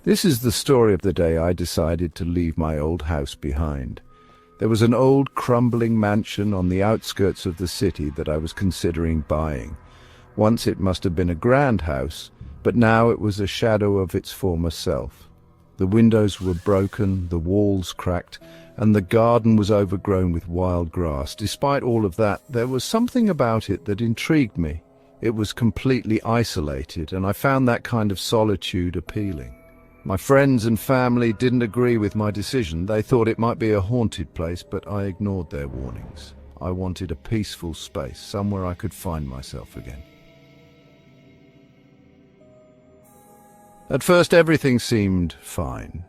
This is the story of the day I decided to leave my old house behind. There was an old crumbling mansion on the outskirts of the city that I was considering buying. Once it must have been a grand house, but now it was a shadow of its former self. The windows were broken, the walls cracked, and the garden was overgrown with wild grass. Despite all of that, there was something about it that intrigued me. It was completely isolated, and I found that kind of solitude appealing. My friends and family didn't agree with my decision. They thought it might be a haunted place, but I ignored their warnings. I wanted a peaceful space, somewhere I could find myself again. At first, everything seemed fine.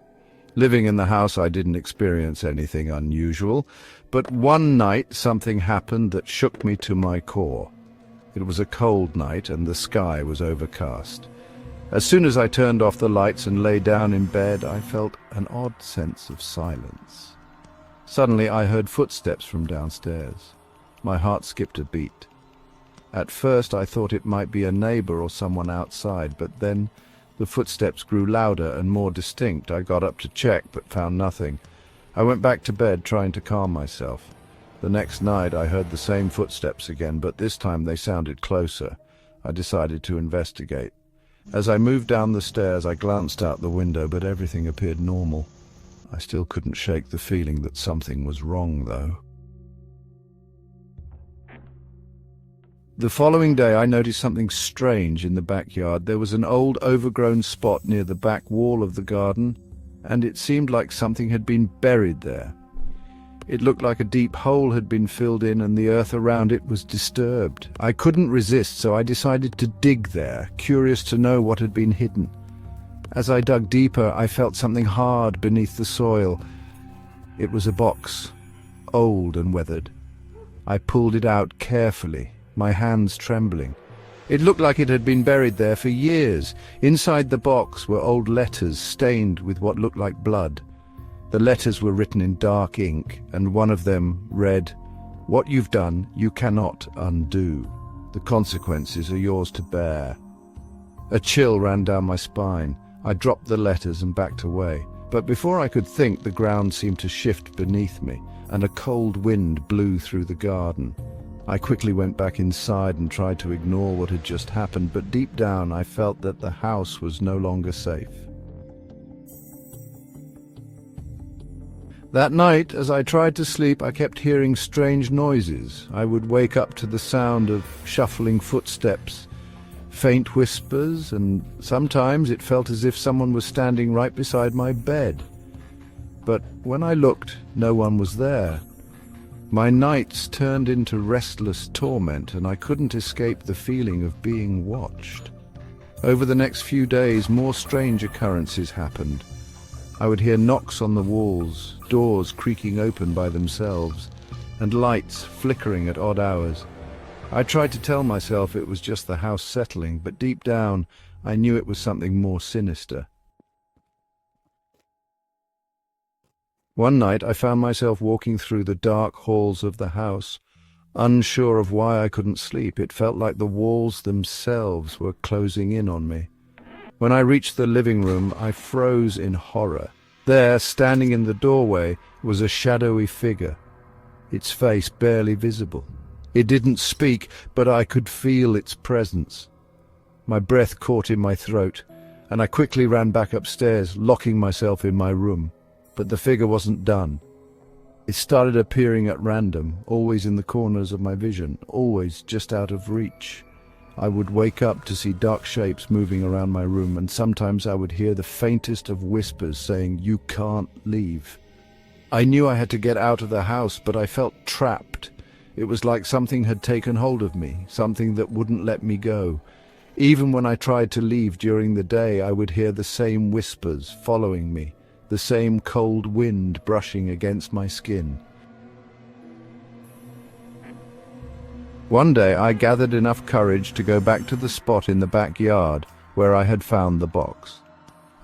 Living in the house, I didn't experience anything unusual, but one night something happened that shook me to my core. It was a cold night and the sky was overcast. As soon as I turned off the lights and lay down in bed, I felt an odd sense of silence. Suddenly, I heard footsteps from downstairs. My heart skipped a beat. At first, I thought it might be a neighbor or someone outside, but then the footsteps grew louder and more distinct. I got up to check, but found nothing. I went back to bed, trying to calm myself. The next night, I heard the same footsteps again, but this time they sounded closer. I decided to investigate. As I moved down the stairs, I glanced out the window, but everything appeared normal. I still couldn't shake the feeling that something was wrong, though. The following day, I noticed something strange in the backyard. There was an old, overgrown spot near the back wall of the garden, and it seemed like something had been buried there. It looked like a deep hole had been filled in and the earth around it was disturbed. I couldn't resist, so I decided to dig there, curious to know what had been hidden. As I dug deeper, I felt something hard beneath the soil. It was a box, old and weathered. I pulled it out carefully, my hands trembling. It looked like it had been buried there for years. Inside the box were old letters stained with what looked like blood. The letters were written in dark ink, and one of them read, "What you've done, you cannot undo. The consequences are yours to bear." A chill ran down my spine. I dropped the letters and backed away. But before I could think, the ground seemed to shift beneath me, and a cold wind blew through the garden. I quickly went back inside and tried to ignore what had just happened, but deep down I felt that the house was no longer safe. That night, as I tried to sleep, I kept hearing strange noises. I would wake up to the sound of shuffling footsteps, faint whispers, and sometimes it felt as if someone was standing right beside my bed. But when I looked, no one was there. My nights turned into restless torment, and I couldn't escape the feeling of being watched. Over the next few days, more strange occurrences happened. I would hear knocks on the walls, doors creaking open by themselves, and lights flickering at odd hours. I tried to tell myself it was just the house settling, but deep down I knew it was something more sinister. One night I found myself walking through the dark halls of the house, unsure of why I couldn't sleep. It felt like the walls themselves were closing in on me. When I reached the living room, I froze in horror. There, standing in the doorway, was a shadowy figure, its face barely visible. It didn't speak, but I could feel its presence. My breath caught in my throat, and I quickly ran back upstairs, locking myself in my room. But the figure wasn't done. It started appearing at random, always in the corners of my vision, always just out of reach. I would wake up to see dark shapes moving around my room, and sometimes I would hear the faintest of whispers saying, "You can't leave." I knew I had to get out of the house, but I felt trapped. It was like something had taken hold of me, something that wouldn't let me go. Even when I tried to leave during the day, I would hear the same whispers following me, the same cold wind brushing against my skin. One day I gathered enough courage to go back to the spot in the backyard where I had found the box.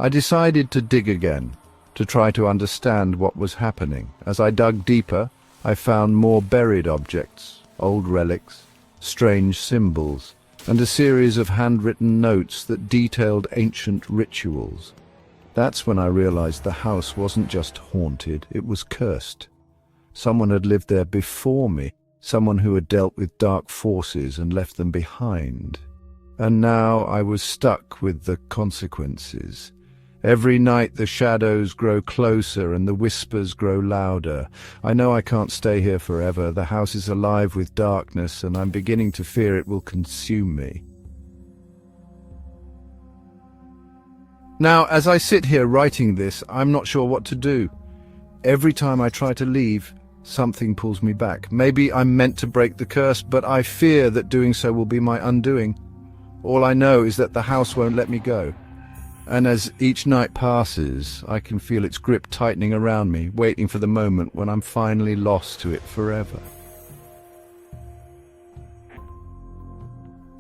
I decided to dig again, to try to understand what was happening. As I dug deeper, I found more buried objects, old relics, strange symbols, and a series of handwritten notes that detailed ancient rituals. That's when I realized the house wasn't just haunted, it was cursed. Someone had lived there before me, someone who had dealt with dark forces and left them behind. And now I was stuck with the consequences. Every night the shadows grow closer and the whispers grow louder. I know I can't stay here forever. The house is alive with darkness, and I'm beginning to fear it will consume me. Now, as I sit here writing this, I'm not sure what to do. Every time I try to leave, something pulls me back. Maybe I'm meant to break the curse, but I fear that doing so will be my undoing. All I know is that the house won't let me go. And as each night passes, I can feel its grip tightening around me, waiting for the moment when I'm finally lost to it forever.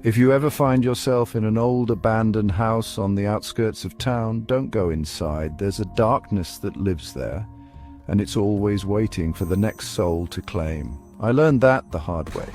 If you ever find yourself in an old abandoned house on the outskirts of town, don't go inside. There's a darkness that lives there, and it's always waiting for the next soul to claim. I learned that the hard way.